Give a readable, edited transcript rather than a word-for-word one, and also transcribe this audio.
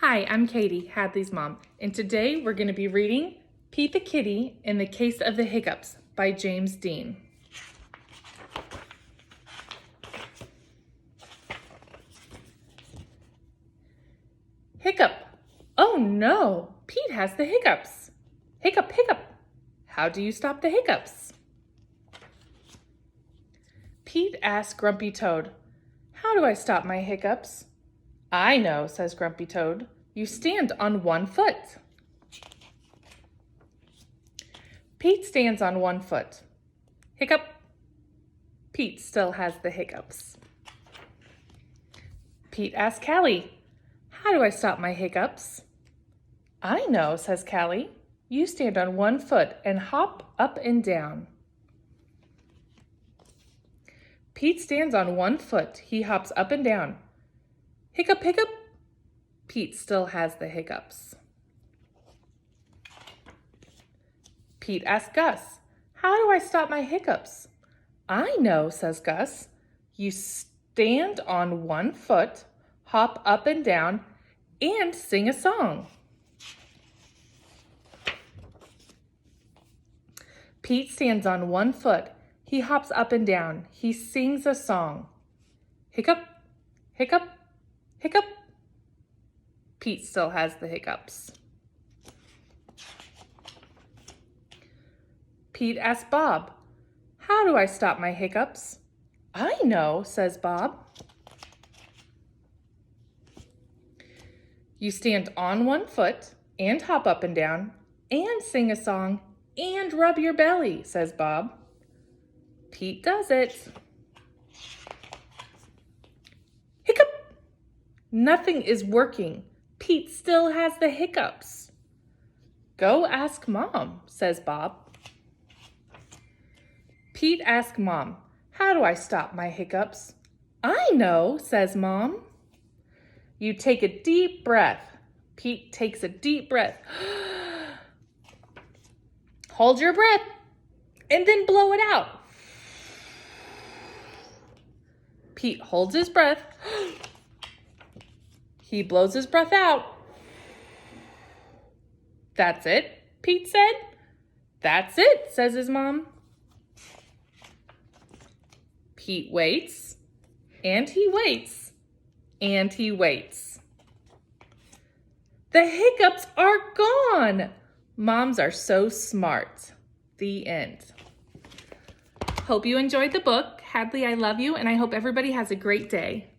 Hi, I'm Katie, Hadley's mom, and today we're going to be reading Pete the Kitty in the Case of the Hiccups by James Dean. Hiccup. Oh no, Pete has the hiccups. Hiccup, hiccup. How do you stop the hiccups? Pete asked Grumpy Toad, "How do I stop my hiccups?" "I know," says Grumpy Toad. "You stand on one foot." Pete stands on one foot. Hiccup. Pete still has the hiccups. Pete asks Callie, "How do I stop my hiccups?" "I know," says Callie. "You stand on one foot and hop up and down." Pete stands on one foot. He hops up and down. Hiccup, hiccup. Pete still has the hiccups. Pete asks Gus, "How do I stop my hiccups?" "I know," says Gus. "You stand on one foot, hop up and down, and sing a song." Pete stands on one foot. He hops up and down. He sings a song. Hiccup, hiccup, hiccup. Pete still has the hiccups. Pete asks Bob, "How do I stop my hiccups?" "I know," says Bob. "You stand on one foot and hop up and down and sing a song and rub your belly," says Bob. Pete does it. Hiccup! Nothing is working. Pete still has the hiccups. "Go ask Mom," says Bob. Pete asks Mom, "How do I stop my hiccups?" "I know," says Mom. You take a deep breath. Pete takes a deep breath. Hold your breath and then blow it out. Pete holds his breath. He blows his breath out. "That's it," Pete said. "That's it," says his mom. Pete waits, and he waits, and he waits. The hiccups are gone. Moms are so smart. The end. Hope you enjoyed the book. Hadley, I love you, and I hope everybody has a great day.